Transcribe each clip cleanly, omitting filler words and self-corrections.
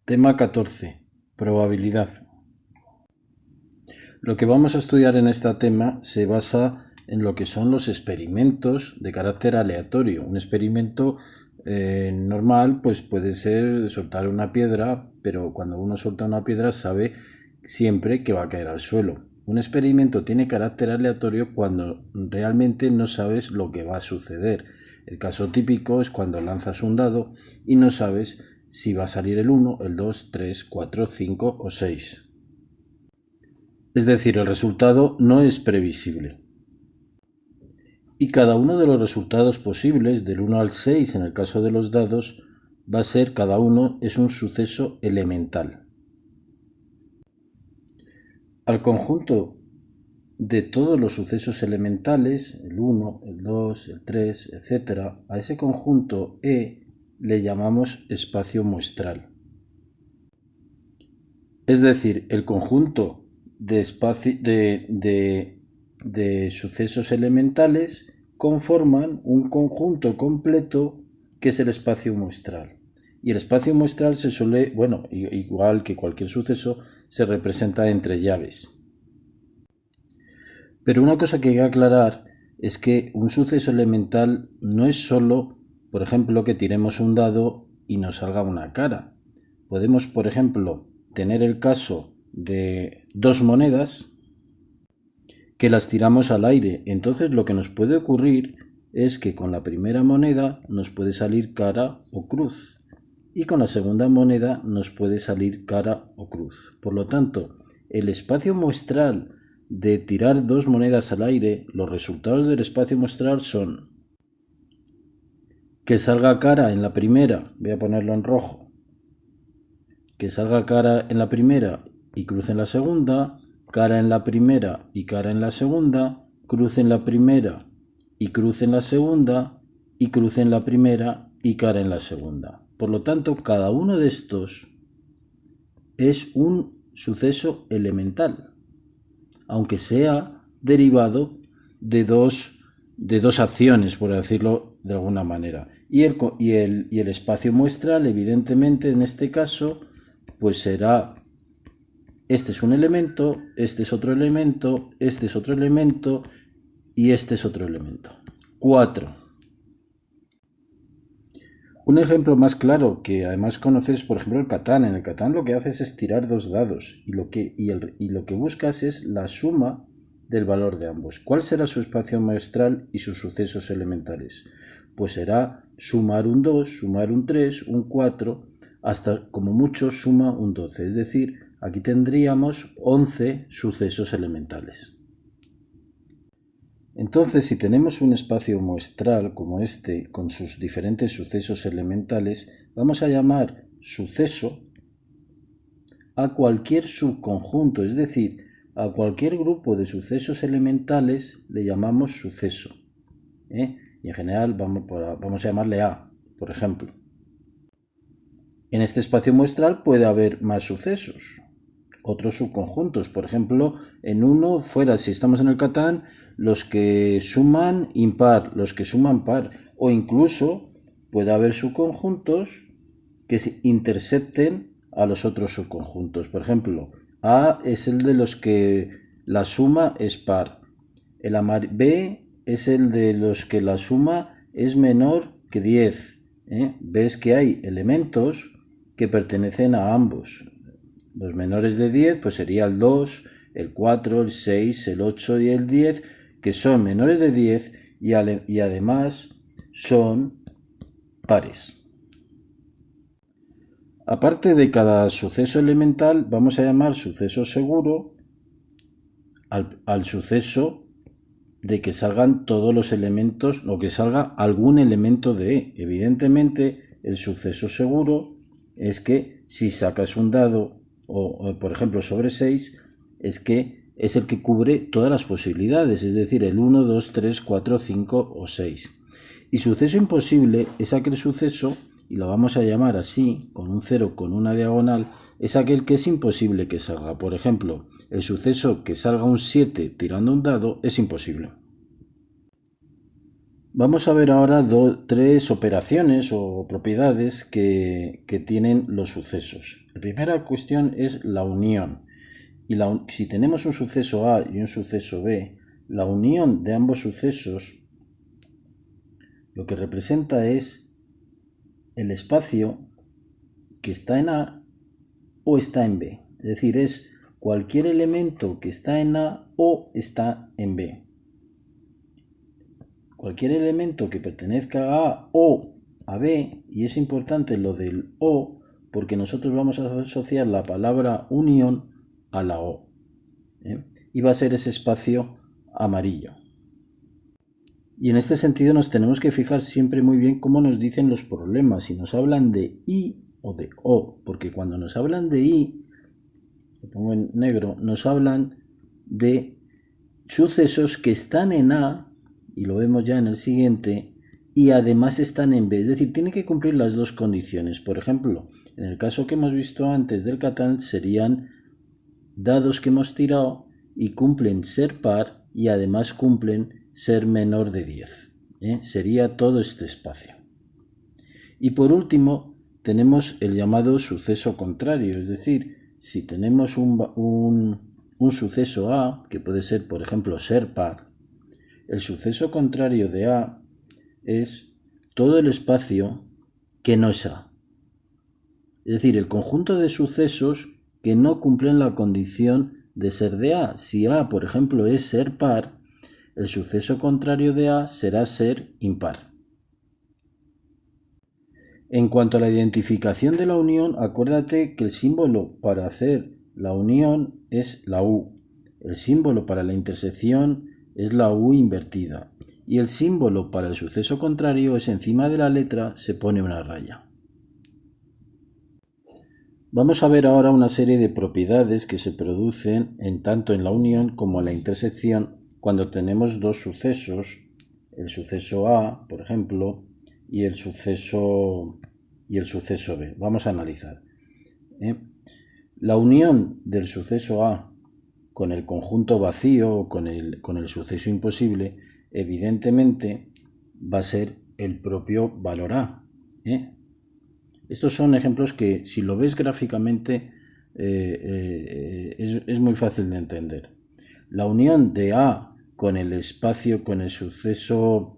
Tema 14. Probabilidad. Lo que vamos a estudiar en este tema se basa en lo que son los experimentos de carácter aleatorio. Un experimento normal pues puede ser soltar una piedra, pero cuando uno suelta una piedra sabe siempre que va a caer al suelo. Un experimento tiene carácter aleatorio cuando realmente no sabes lo que va a suceder. El caso típico es cuando lanzas un dado y no sabes si va a salir el 1, el 2, 3, 4, 5 o 6. Es decir, el resultado no es previsible. Y cada uno de los resultados posibles, del 1 al 6 en el caso de los dados, va a ser, cada uno es un suceso elemental. Al conjunto de todos los sucesos elementales, el 1, el 2, el 3, etc., a ese conjunto E le llamamos espacio muestral. Es decir, el conjunto de sucesos elementales conforman un conjunto completo que es el espacio muestral. Y el espacio muestral se suele, igual que cualquier suceso, se representa entre llaves. Pero una cosa que hay que aclarar es que un suceso elemental no es solo, por ejemplo, que tiremos un dado y nos salga una cara. Podemos, por ejemplo, tener el caso de dos monedas que las tiramos al aire. Entonces lo que nos puede ocurrir es que con la primera moneda nos puede salir cara o cruz y con la segunda moneda nos puede salir cara o cruz. Por lo tanto, el espacio muestral de tirar dos monedas al aire, los resultados del espacio muestral son que salga cara en la primera, voy a ponerlo en rojo, que salga cara en la primera y cruz en la segunda, cara en la primera y cara en la segunda, cruz en la primera y cruz en la segunda, y cruz en la primera y cara en la segunda. Por lo tanto, cada uno de estos es un suceso elemental, aunque sea derivado de dos acciones, por decirlo de alguna manera. Y el espacio muestral, evidentemente, en este caso, pues será: este es un elemento, este es otro elemento, este es otro elemento y este es otro elemento. 4. Un ejemplo más claro que además conoces, por ejemplo, el Catán. En el Catán lo que haces es tirar dos dados y lo que buscas es la suma del valor de ambos. ¿Cuál será su espacio muestral y sus sucesos elementales? Pues será sumar un 2, sumar un 3, un 4, hasta como mucho suma un 12. Es decir, aquí tendríamos 11 sucesos elementales. Entonces, si tenemos un espacio muestral como este, con sus diferentes sucesos elementales, vamos a llamar suceso a cualquier subconjunto, es decir, a cualquier grupo de sucesos elementales le llamamos suceso. Y en general vamos a llamarle A, por ejemplo. En este espacio muestral puede haber más sucesos, otros subconjuntos. Por ejemplo, en uno fuera, si estamos en el Catán, los que suman impar, los que suman par, o incluso puede haber subconjuntos que intercepten a los otros subconjuntos. Por ejemplo, A es el de los que la suma es par, B es el de los que la suma es menor que 10. Ves que hay elementos que pertenecen a ambos. Los menores de 10 pues sería el 2, el 4, el 6, el 8 y el 10, que son menores de 10 y además son pares. Aparte de cada suceso elemental, vamos a llamar suceso seguro al suceso de que salgan todos los elementos o que salga algún elemento de E. Evidentemente, el suceso seguro es que si sacas un dado o por ejemplo sobre 6, es que es el que cubre todas las posibilidades, es decir, el 1, 2, 3, 4, 5 o 6. Y suceso imposible es aquel suceso, y lo vamos a llamar así, con un 0 con una diagonal, es aquel que es imposible que salga. Por ejemplo, el suceso que salga un 7 tirando un dado es imposible. Vamos a ver ahora tres operaciones o propiedades que tienen los sucesos. La primera cuestión es la unión. Si tenemos un suceso A y un suceso B, la unión de ambos sucesos lo que representa es el espacio que está en A o está en B. Es decir, es cualquier elemento que está en A o está en B. Cualquier elemento que pertenezca a A o a B, y es importante lo del O, porque nosotros vamos a asociar la palabra unión a la O. Y va a ser ese espacio amarillo. Y en este sentido nos tenemos que fijar siempre muy bien cómo nos dicen los problemas, si nos hablan de I o de O, porque cuando nos hablan de I, lo pongo en negro, nos hablan de sucesos que están en A, y lo vemos ya en el siguiente, y además están en B, es decir, tiene que cumplir las dos condiciones. Por ejemplo, en el caso que hemos visto antes del Catán serían dados que hemos tirado y cumplen ser par y además cumplen ser menor de 10. Sería todo este espacio. Y por último tenemos el llamado suceso contrario, es decir, si tenemos un suceso A, que puede ser por ejemplo ser par, el suceso contrario de A es todo el espacio que no es A. Es decir, el conjunto de sucesos que no cumplen la condición de ser de A. Si A, por ejemplo, es ser par, el suceso contrario de A será ser impar. En cuanto a la identificación de la unión, acuérdate que el símbolo para hacer la unión es la U. El símbolo para la intersección es la U invertida. Y el símbolo para el suceso contrario es encima de la letra se pone una raya. Vamos a ver ahora una serie de propiedades que se producen tanto en la unión como en la intersección cuando tenemos dos sucesos, el suceso A, por ejemplo, y el suceso B. Vamos a analizar. La unión del suceso A con el conjunto vacío o con el suceso imposible, evidentemente va a ser el propio valor A. Estos son ejemplos que, si lo ves gráficamente, es muy fácil de entender. La unión de A con el espacio, con el suceso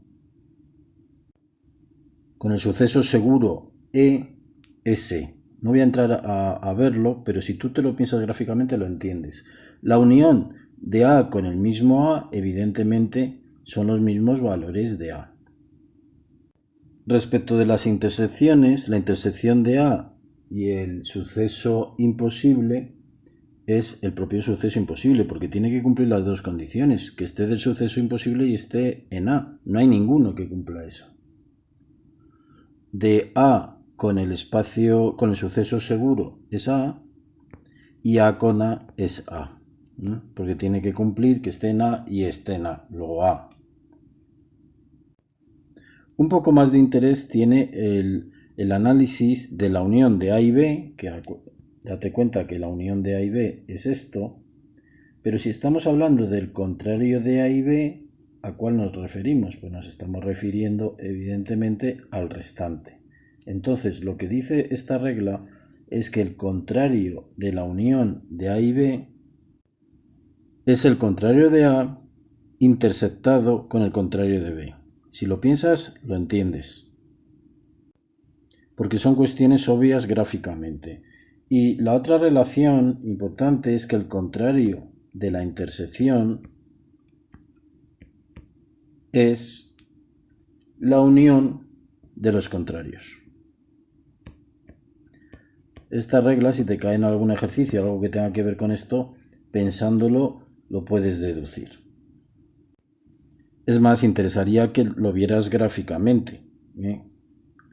seguro ES. No voy a entrar a verlo, pero si tú te lo piensas gráficamente lo entiendes. La unión de A con el mismo A, evidentemente, son los mismos valores de A. Respecto de las intersecciones, la intersección de A y el suceso imposible es el propio suceso imposible, porque tiene que cumplir las dos condiciones, que esté del suceso imposible y esté en A. No hay ninguno que cumpla eso. De A con el espacio, con el suceso seguro es A, y A con A es A, porque tiene que cumplir que esté en A y esté en A, luego A. Un poco más de interés tiene el análisis de la unión de A y B, que date cuenta que la unión de A y B es esto, pero si estamos hablando del contrario de A y B, ¿a cuál nos referimos? Pues nos estamos refiriendo evidentemente al restante. Entonces, lo que dice esta regla es que el contrario de la unión de A y B es el contrario de A intersectado con el contrario de B. Si lo piensas, lo entiendes, porque son cuestiones obvias gráficamente. Y la otra relación importante es que el contrario de la intersección es la unión de los contrarios. Esta regla, si te cae en algún ejercicio, algo que tenga que ver con esto, pensándolo, lo puedes deducir. Es más, interesaría que lo vieras gráficamente,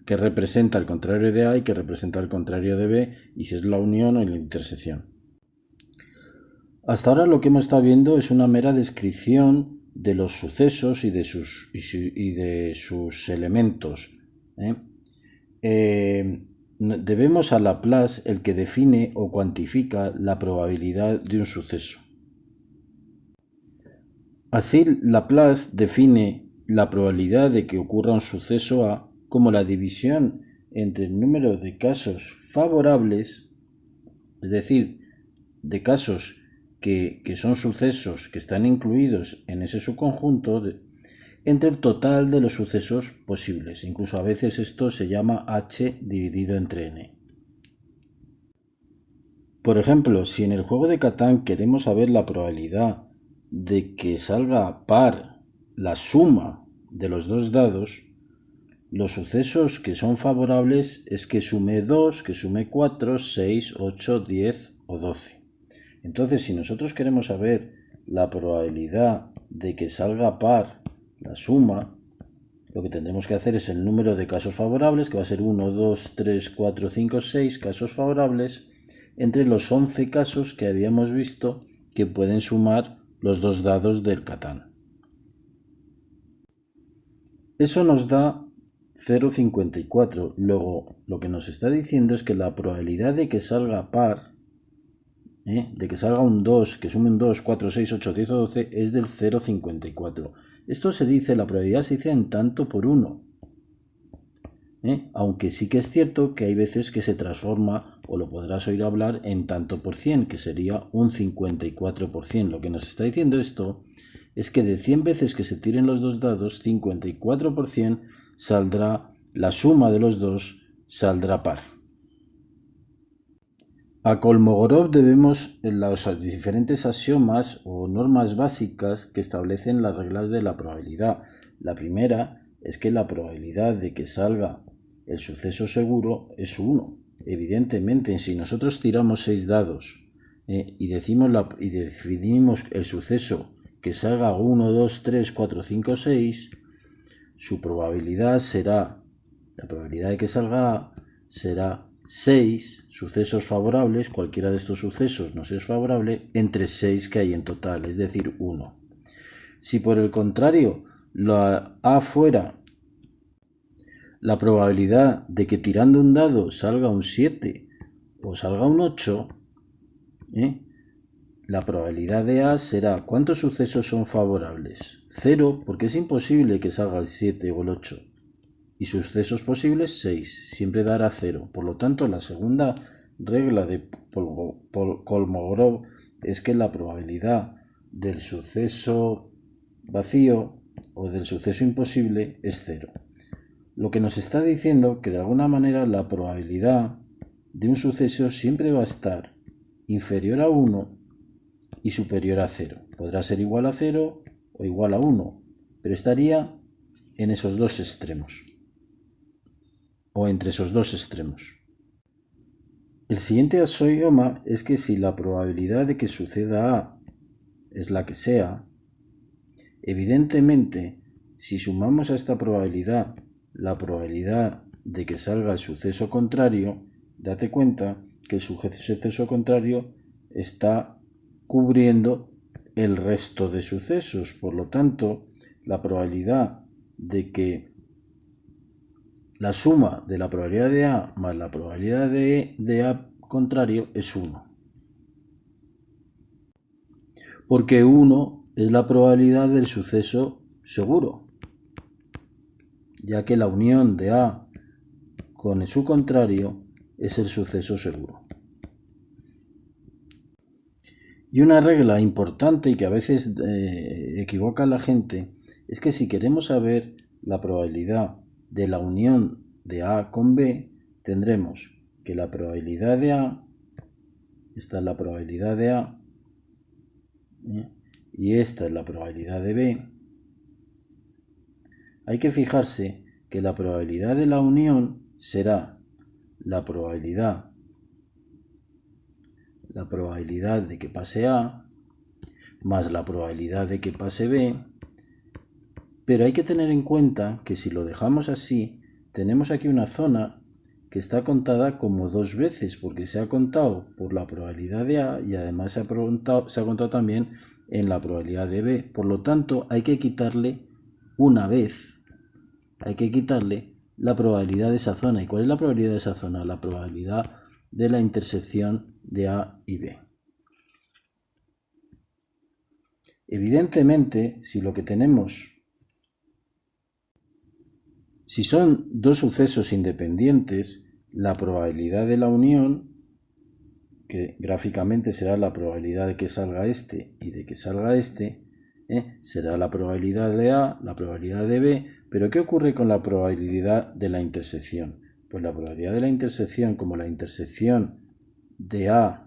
que representa el contrario de A y que representa el contrario de B, y si es la unión o la intersección. Hasta ahora lo que hemos estado viendo es una mera descripción de los sucesos y de sus elementos. Debemos a Laplace el que define o cuantifica la probabilidad de un suceso. Así, Laplace define la probabilidad de que ocurra un suceso A como la división entre el número de casos favorables, es decir, de casos que son sucesos que están incluidos en ese subconjunto, entre el total de los sucesos posibles. Incluso a veces esto se llama H dividido entre N. Por ejemplo, si en el juego de Catán queremos saber la probabilidad de que salga par la suma de los dos dados, los sucesos que son favorables es que sume 2, que sume 4, 6, 8, 10 o 12. Entonces, si nosotros queremos saber la probabilidad de que salga par la suma, lo que tendremos que hacer es el número de casos favorables, que va a ser 1, 2, 3, 4, 5, 6 casos favorables, entre los 11 casos que habíamos visto que pueden sumar los dos dados del Catán. Eso nos da 0,54. Luego, lo que nos está diciendo es que la probabilidad de que salga par, de que salga un 2, que sume un 2, 4, 6, 8, 10 o 12, es del 0,54. Esto se dice, la probabilidad se dice en tanto por 1. Aunque sí que es cierto que hay veces que se transforma, o lo podrás oír hablar, en tanto por 100, que sería un 54%. Lo que nos está diciendo esto es que de 100 veces que se tiren los dos dados, 54% saldrá, la suma de los dos saldrá par. A Kolmogorov debemos los diferentes axiomas o normas básicas que establecen las reglas de la probabilidad. La primera es que la probabilidad de que salga el suceso seguro es 1. Evidentemente, si nosotros tiramos 6 dados y definimos el suceso que salga 1, 2, 3, 4, 5, 6, su probabilidad será, la probabilidad de que salga A será 6 sucesos favorables, cualquiera de estos sucesos nos es favorable, entre 6 que hay en total, es decir, 1. Si por el contrario la A fuera la probabilidad de que tirando un dado salga un 7 o salga un 8, la probabilidad de A será, ¿cuántos sucesos son favorables? 0, porque es imposible que salga el 7 o el 8. Y sucesos posibles, 6. Siempre dará 0. Por lo tanto, la segunda regla de Kolmogorov es que la probabilidad del suceso vacío o del suceso imposible es 0. Lo que nos está diciendo que de alguna manera la probabilidad de un suceso siempre va a estar inferior a 1 y superior a 0. Podrá ser igual a 0 o igual a 1, pero estaría en esos dos extremos, o entre esos dos extremos. El siguiente axioma es que si la probabilidad de que suceda A es la que sea, evidentemente, si sumamos a esta probabilidad la probabilidad de que salga el suceso contrario, date cuenta que el suceso contrario está cubriendo el resto de sucesos. Por lo tanto, la probabilidad de que la suma de la probabilidad de A más la probabilidad de A contrario es 1. Porque 1 es la probabilidad del suceso seguro, ya que la unión de A con su contrario es el suceso seguro. Y una regla importante y que a veces equivoca a la gente es que si queremos saber la probabilidad de la unión de A con B, tendremos que la probabilidad de A, esta es la probabilidad de A, y esta es la probabilidad de B. Hay que fijarse que la probabilidad de la unión será la probabilidad de que pase A más la probabilidad de que pase B, pero hay que tener en cuenta que si lo dejamos así, tenemos aquí una zona que está contada como dos veces, porque se ha contado por la probabilidad de A y además se ha contado también en la probabilidad de B. Por lo tanto, hay que quitarle una vez, hay que quitarle la probabilidad de esa zona. ¿Y cuál es la probabilidad de esa zona? La probabilidad de la intersección de A y B. Evidentemente, si lo que tenemos Si son dos sucesos independientes, la probabilidad de la unión, que gráficamente será la probabilidad de que salga este y de que salga este, será la probabilidad de A, la probabilidad de B, pero ¿qué ocurre con la probabilidad de la intersección? Pues la probabilidad de la intersección, como la intersección de A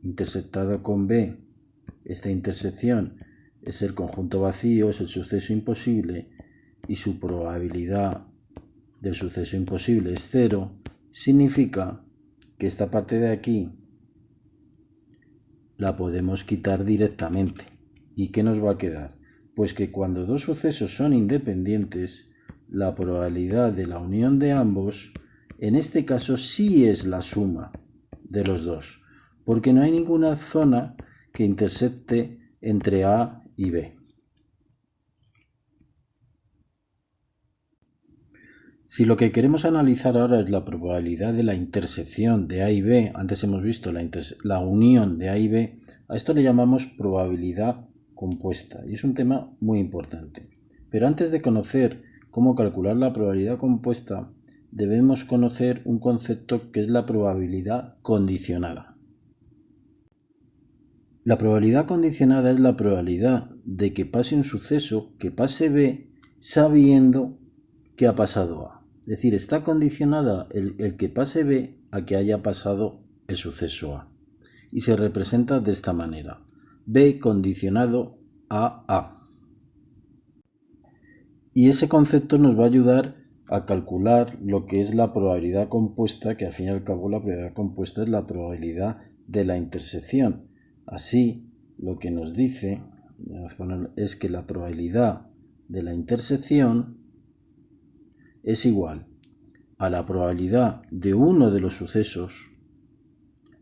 intersectado con B, esta intersección es el conjunto vacío, es el suceso imposible, y su probabilidad del suceso imposible es 0, significa que esta parte de aquí la podemos quitar directamente. ¿Y qué nos va a quedar? Pues que cuando dos sucesos son independientes, la probabilidad de la unión de ambos, en este caso sí es la suma de los dos, porque no hay ninguna zona que intersecte entre A y B. Si lo que queremos analizar ahora es la probabilidad de la intersección de A y B, antes hemos visto la unión de A y B, a esto le llamamos probabilidad compuesta y es un tema muy importante. Pero antes de conocer cómo calcular la probabilidad compuesta, debemos conocer un concepto que es la probabilidad condicionada. La probabilidad condicionada es la probabilidad de que pase un suceso, que pase B, sabiendo que ha pasado A. Es decir, está condicionada el que pase B a que haya pasado el suceso A. Y se representa de esta manera. B condicionado a A. Y ese concepto nos va a ayudar a calcular lo que es la probabilidad compuesta, que al fin y al cabo la probabilidad compuesta es la probabilidad de la intersección. Así, lo que nos dice es que la probabilidad de la intersección es igual a la probabilidad de uno de los sucesos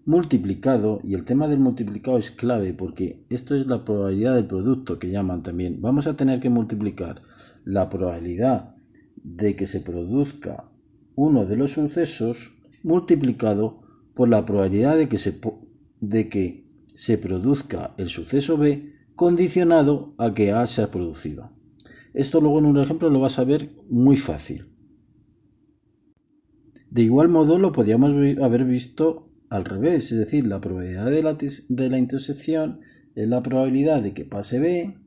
multiplicado, y el tema del multiplicado es clave porque esto es la probabilidad del producto que llaman también. Vamos a tener que multiplicar la probabilidad de que se produzca uno de los sucesos multiplicado por la probabilidad de que se produzca el suceso B condicionado a que A se ha producido. Esto luego en un ejemplo lo vas a ver muy fácil. De igual modo lo podríamos haber visto al revés, es decir, la probabilidad de la intersección es la probabilidad de que pase B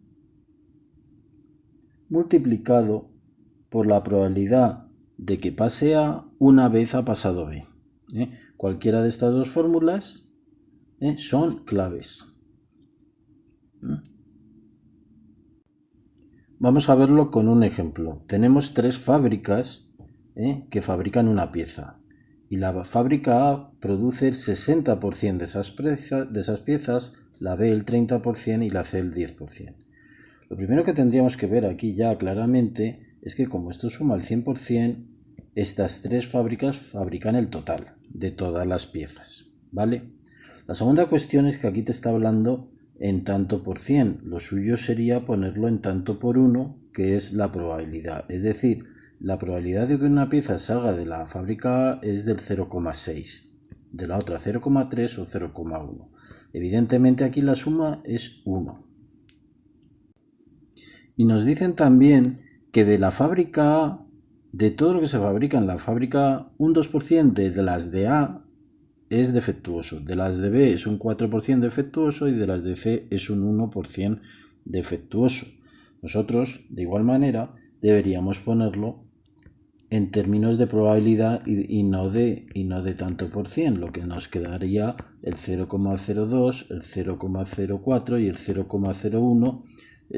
multiplicado por la probabilidad de que pase A una vez ha pasado B. Cualquiera de estas dos fórmulas son claves. Vamos a verlo con un ejemplo. Tenemos tres fábricas que fabrican una pieza y la fábrica A produce el 60% de esas piezas, la B el 30% y la C el 10%. Lo primero que tendríamos que ver aquí ya claramente es que como esto suma el 100%, estas tres fábricas fabrican el total de todas las piezas, ¿vale? La segunda cuestión es que aquí te está hablando en tanto por cien. Lo suyo sería ponerlo en tanto por uno, que es la probabilidad. Es decir, la probabilidad de que una pieza salga de la fábrica A es del 0,6, de la otra 0,3 o 0,1. Evidentemente aquí la suma es 1. Y nos dicen también que de la fábrica A, de todo lo que se fabrica en la fábrica A, un 2% de las de A es defectuoso, de las de B es un 4% defectuoso y de las de C es un 1% defectuoso. Nosotros, de igual manera, deberíamos ponerlo en términos de probabilidad y no de tanto por cien, lo que nos quedaría el 0,02, el 0,04 y el 0,01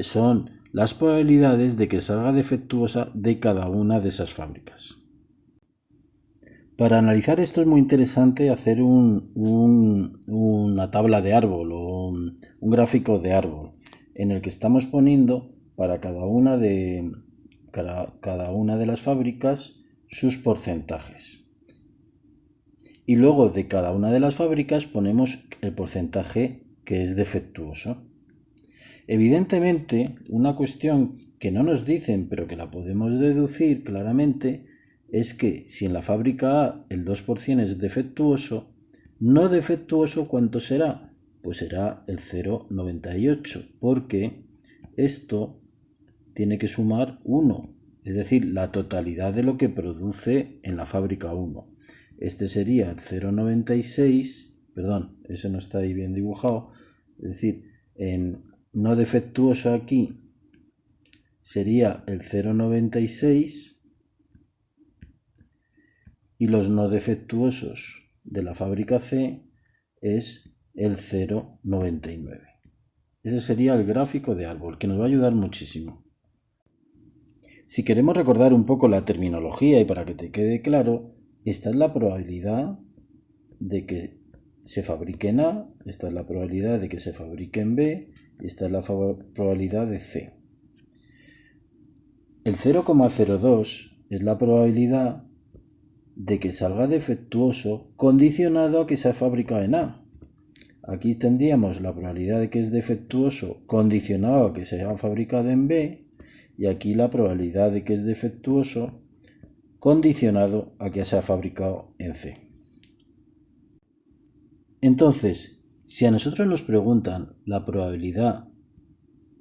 son las probabilidades de que salga defectuosa de cada una de esas fábricas. Para analizar esto es muy interesante hacer una tabla de árbol o un gráfico de árbol en el que estamos poniendo para cada una de las fábricas sus porcentajes. Y luego de cada una de las fábricas ponemos el porcentaje que es defectuoso. Evidentemente, una cuestión que no nos dicen pero que la podemos deducir claramente es que si en la fábrica A el 2% es defectuoso, no defectuoso, ¿cuánto será? Pues será el 0,98, porque esto tiene que sumar 1. es decir, la totalidad de lo que produce en la fábrica 1. Este sería el 0,96, perdón, ese no está ahí bien dibujado, es decir, en no defectuoso aquí sería el 0,96 y los no defectuosos de la fábrica C es el 0,99. Ese sería el gráfico de árbol, que nos va a ayudar muchísimo. Si queremos recordar un poco la terminología y para que te quede claro, esta es la probabilidad de que se fabrique en A, esta es la probabilidad de que se fabrique en B, y esta es la probabilidad de C. El 0,02 es la probabilidad de que salga defectuoso condicionado a que se ha fabricado en A. Aquí tendríamos la probabilidad de que es defectuoso condicionado a que se ha fabricado en B, y aquí la probabilidad de que es defectuoso condicionado a que se ha fabricado en C. Entonces, si a nosotros nos preguntan la probabilidad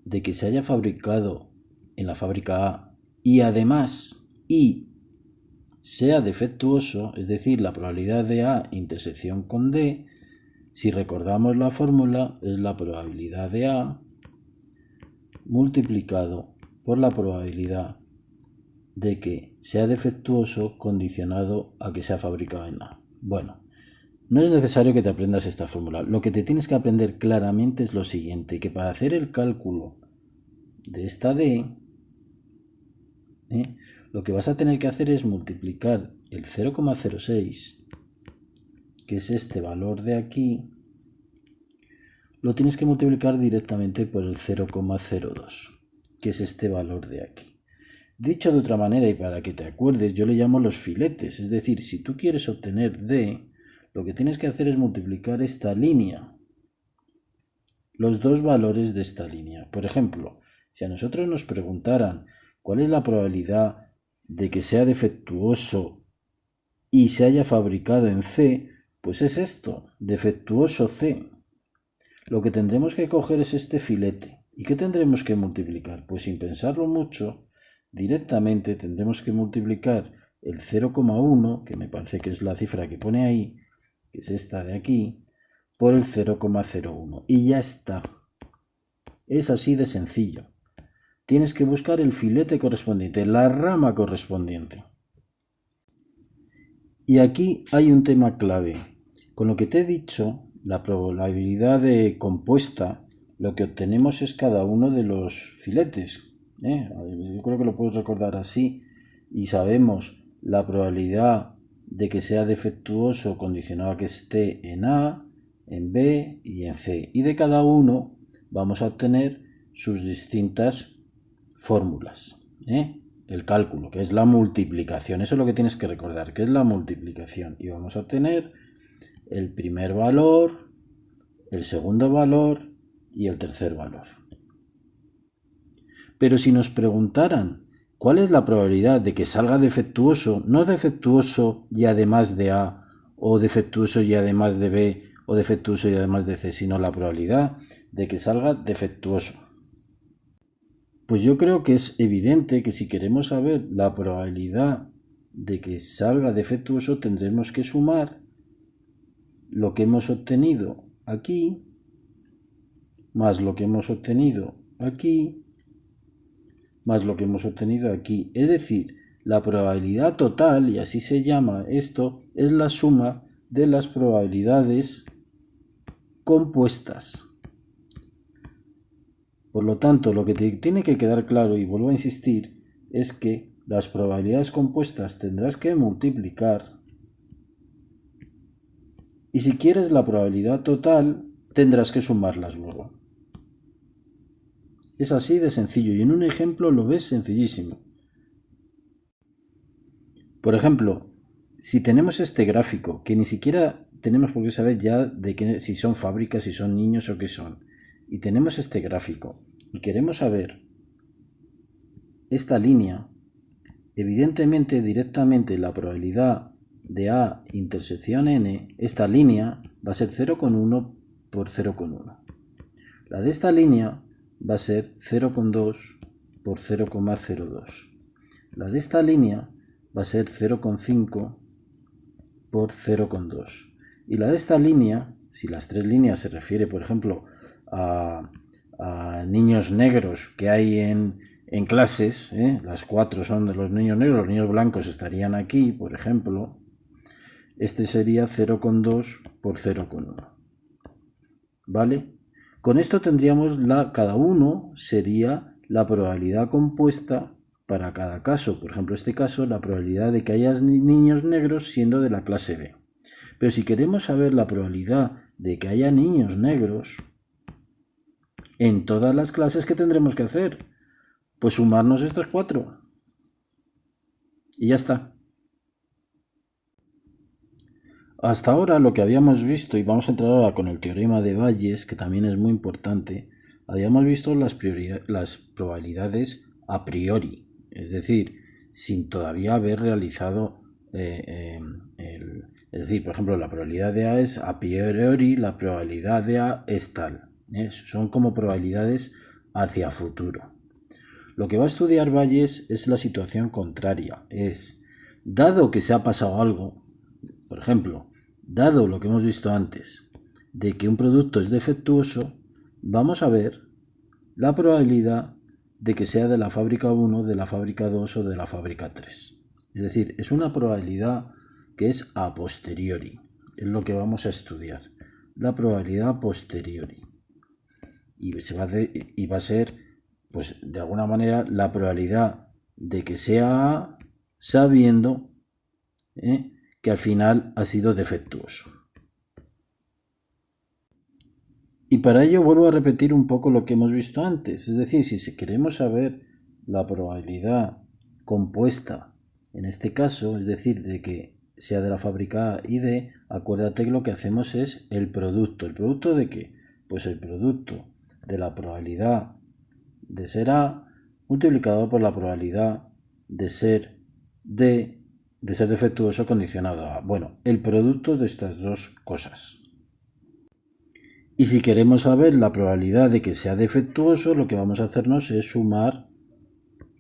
de que se haya fabricado en la fábrica A y además sea defectuoso, es decir, la probabilidad de A intersección con D, si recordamos la fórmula, es la probabilidad de A multiplicado por la probabilidad de que sea defectuoso condicionado a que sea fabricado en A. Bueno, no es necesario que te aprendas esta fórmula. Lo que te tienes que aprender claramente es lo siguiente, que para hacer el cálculo de esta D, lo que vas a tener que hacer es multiplicar el 0,06, que es este valor de aquí, lo tienes que multiplicar directamente por el 0,02, que es este valor de aquí. Dicho de otra manera y para que te acuerdes, yo le llamo los filetes, es decir, si tú quieres obtener D, lo que tienes que hacer es multiplicar esta línea, los dos valores de esta línea. Por ejemplo, si a nosotros nos preguntaran cuál es la probabilidad de que sea defectuoso y se haya fabricado en C, pues es esto, defectuoso C. Lo que tendremos que coger es este filete. ¿Y qué tendremos que multiplicar? Pues sin pensarlo mucho, directamente tendremos que multiplicar el 0,1, que me parece que es la cifra que pone ahí, que es esta de aquí, por el 0,01. Y ya está. Es así de sencillo. Tienes que buscar el filete correspondiente, la rama correspondiente. Y aquí hay un tema clave. Con lo que te he dicho, la probabilidad de compuesta, lo que obtenemos es cada uno de los filetes. Yo creo que lo puedes recordar así. Y sabemos la probabilidad de que sea defectuoso condicionado a que esté en A, en B y en C. Y de cada uno vamos a obtener sus distintas fórmulas. El cálculo, que es la multiplicación. Eso es lo que tienes que recordar, que es la multiplicación. Y vamos a obtener el primer valor, el segundo valor y el tercer valor. Pero si nos preguntaran cuál es la probabilidad de que salga defectuoso, no defectuoso y además de A, o defectuoso y además de B, o defectuoso y además de C, sino la probabilidad de que salga defectuoso. Pues yo creo que es evidente que si queremos saber la probabilidad de que salga defectuoso, tendremos que sumar lo que hemos obtenido aquí, más lo que hemos obtenido aquí, más lo que hemos obtenido aquí. Es decir, la probabilidad total, y así se llama esto, es la suma de las probabilidades compuestas. Por lo tanto, lo que te tiene que quedar claro, y vuelvo a insistir, es que las probabilidades compuestas tendrás que multiplicar, y si quieres la probabilidad total, tendrás que sumarlas luego. Es así de sencillo, y en un ejemplo lo ves sencillísimo. Por ejemplo, si tenemos este gráfico, que ni siquiera tenemos por qué saber ya de si son fábricas, si son niños o qué son, y tenemos este gráfico, y queremos saber esta línea, evidentemente directamente la probabilidad de A intersección N, esta línea va a ser 0,1 por 0,1. La de esta línea va a ser 0,2 por 0,02. La de esta línea va a ser 0,5 por 0,2. Y la de esta línea, si las tres líneas se refiere, por ejemplo, a niños negros que hay en clases, las 4 son de los niños blancos estarían aquí, por ejemplo, este sería 0,2 por 0,1. ¿Vale? Con esto tendríamos cada uno sería la probabilidad compuesta para cada caso. Por ejemplo, este caso, la probabilidad de que haya niños negros siendo de la clase B. Pero si queremos saber la probabilidad de que haya niños negros en todas las clases, ¿qué tendremos que hacer? Pues sumarnos estos 4. Y ya está. Hasta ahora lo que habíamos visto, y vamos a entrar ahora con el teorema de Bayes, que también es muy importante, habíamos visto las probabilidades a priori, es decir, sin todavía haber realizado, es decir, por ejemplo, la probabilidad de A es a priori, la probabilidad de A es tal, son como probabilidades hacia futuro. Lo que va a estudiar Bayes es la situación contraria, es, dado que se ha pasado algo, por ejemplo, dado lo que hemos visto antes, de que un producto es defectuoso, vamos a ver la probabilidad de que sea de la fábrica 1, de la fábrica 2 o de la fábrica 3. Es decir, es una probabilidad que es a posteriori, es lo que vamos a estudiar, la probabilidad a posteriori. Y va a ser, pues de alguna manera, la probabilidad de que sea A sabiendo que al final ha sido defectuoso. Y para ello vuelvo a repetir un poco lo que hemos visto antes, es decir, si queremos saber la probabilidad compuesta, en este caso, es decir, de que sea de la fábrica A y D, acuérdate que lo que hacemos es el producto. ¿El producto de qué? Pues el producto de la probabilidad de ser A multiplicado por la probabilidad de ser D, de ser defectuoso condicionado a A. Bueno, el producto de estas dos cosas. Y si queremos saber la probabilidad de que sea defectuoso, lo que vamos a hacernos es sumar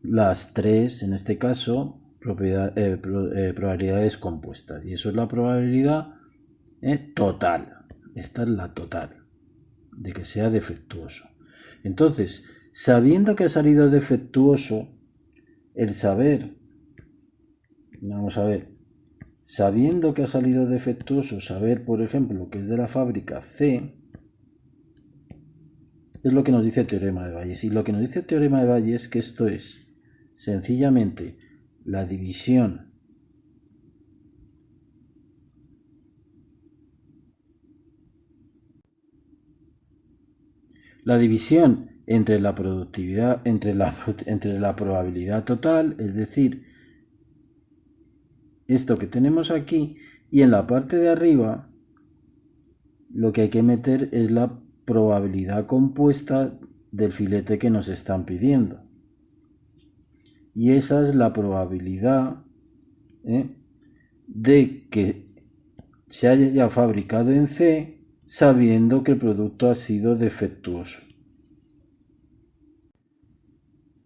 las tres, en este caso, probabilidades compuestas. Y eso es la probabilidad total. Esta es la total de que sea defectuoso. Entonces, sabiendo que ha salido defectuoso, el saber, vamos a ver, sabiendo que ha salido defectuoso, saber, por ejemplo, que es de la fábrica C, es lo que nos dice el teorema de Bayes. Y lo que nos dice el teorema de Bayes es que esto es sencillamente la división entre la productividad, entre la probabilidad total, es decir, esto que tenemos aquí, y en la parte de arriba lo que hay que meter es la probabilidad compuesta del filete que nos están pidiendo. Y esa es la probabilidad de que se haya fabricado en C sabiendo que el producto ha sido defectuoso.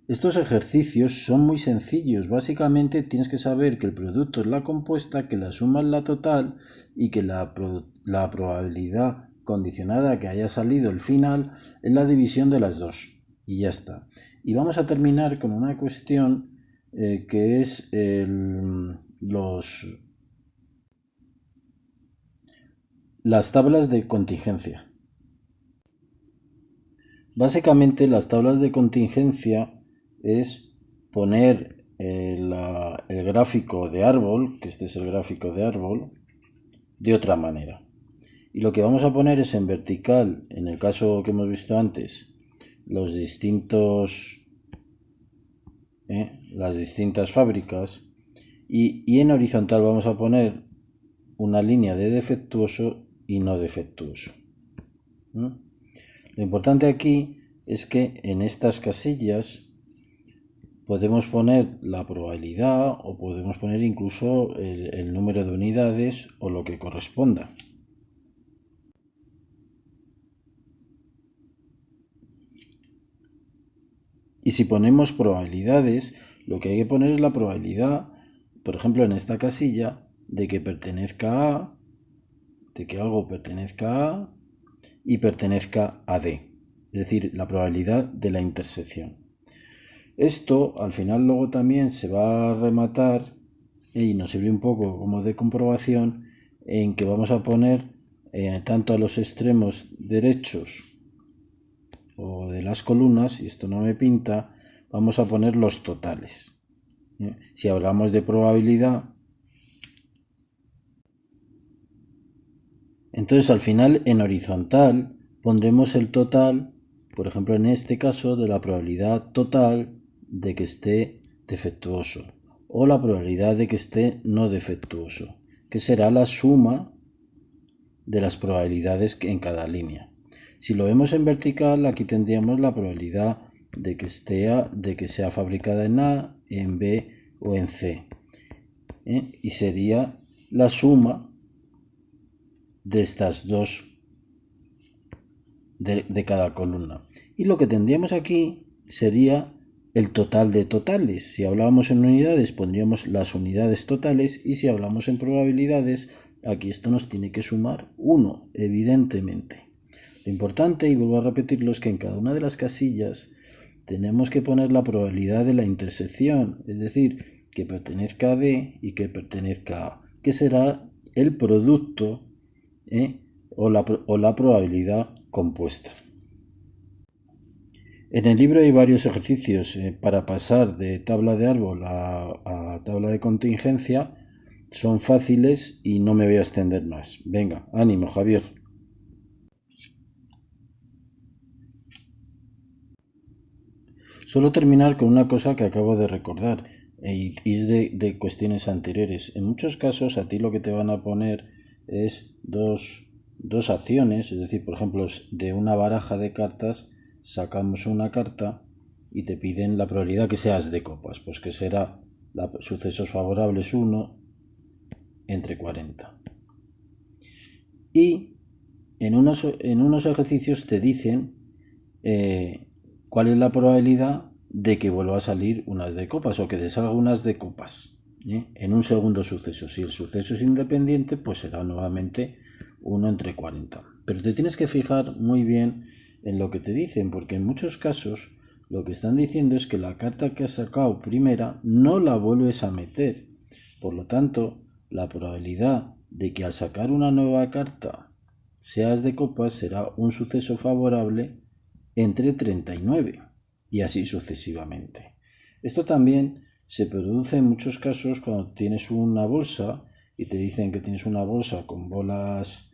Estos ejercicios son muy sencillos. Básicamente tienes que saber que el producto es la compuesta, que la suma es la total y que la probabilidad condicionada que haya salido el final es la división de las dos. Y ya está. Y vamos a terminar con una cuestión que es las tablas de contingencia. Básicamente las tablas de contingencia es poner el gráfico de árbol, que este es el gráfico de árbol, de otra manera. Y lo que vamos a poner es en vertical, en el caso que hemos visto antes, las distintas fábricas, y en horizontal vamos a poner una línea de defectuoso y no defectuoso. Lo importante aquí es que en estas casillas podemos poner la probabilidad o podemos poner incluso el número de unidades o lo que corresponda. Y si ponemos probabilidades, lo que hay que poner es la probabilidad, por ejemplo en esta casilla, de que pertenezca a, de que algo pertenezca a y pertenezca a D, es decir, la probabilidad de la intersección. Esto al final luego también se va a rematar y nos sirve un poco como de comprobación en que vamos a poner tanto a los extremos derechos o de las columnas, y esto no me pinta, vamos a poner los totales. Si hablamos de probabilidad, entonces al final en horizontal pondremos el total, por ejemplo en este caso, de la probabilidad total de que esté defectuoso o la probabilidad de que esté no defectuoso, que será la suma de las probabilidades que en cada línea. Si lo vemos en vertical, aquí tendríamos la probabilidad de que sea fabricada en A, en B o en C. Y sería la suma de estas dos de cada columna. Y lo que tendríamos aquí sería el total de totales. Si hablábamos en unidades, pondríamos las unidades totales, y si hablamos en probabilidades, aquí esto nos tiene que sumar 1, evidentemente. Lo importante, y vuelvo a repetirlo, es que en cada una de las casillas tenemos que poner la probabilidad de la intersección, es decir, que pertenezca a D y que pertenezca a A, que será el producto o la probabilidad compuesta. En el libro hay varios ejercicios para pasar de tabla de árbol a tabla de contingencia. Son fáciles y no me voy a extender más. Venga, ánimo, Javier. Solo terminar con una cosa que acabo de recordar y es de cuestiones anteriores. En muchos casos a ti lo que te van a poner es dos acciones, es decir, por ejemplo, de una baraja de cartas sacamos una carta y te piden la probabilidad que seas de copas, pues que será sucesos favorables 1 entre 40. Y en unos ejercicios te dicen cuál es la probabilidad de que vuelva a salir unas de copas o que te salga unas de copas en un segundo suceso. Si el suceso es independiente, pues será nuevamente 1 entre 40. Pero te tienes que fijar muy bien en lo que te dicen, porque en muchos casos lo que están diciendo es que la carta que has sacado primera no la vuelves a meter. Por lo tanto, la probabilidad de que al sacar una nueva carta seas de copas será un suceso favorable entre 39 y así sucesivamente. Esto también se produce en muchos casos cuando tienes una bolsa y te dicen que tienes una bolsa con bolas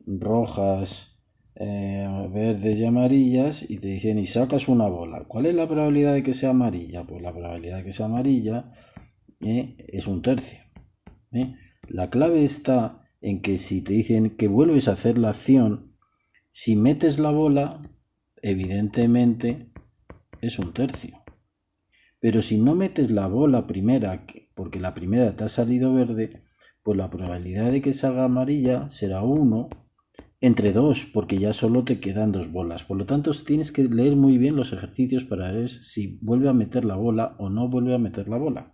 rojas, verdes y amarillas, y te dicen y sacas una bola. ¿Cuál es la probabilidad de que sea amarilla? Pues la probabilidad de que sea amarilla es 1/3. La clave está en que si te dicen que vuelves a hacer la acción, si metes la bola, evidentemente es 1/3. Pero si no metes la bola primera, porque la primera te ha salido verde, pues la probabilidad de que salga amarilla será 1 entre 2, porque ya solo te quedan 2 bolas. Por lo tanto, tienes que leer muy bien los ejercicios para ver si vuelve a meter la bola o no vuelve a meter la bola.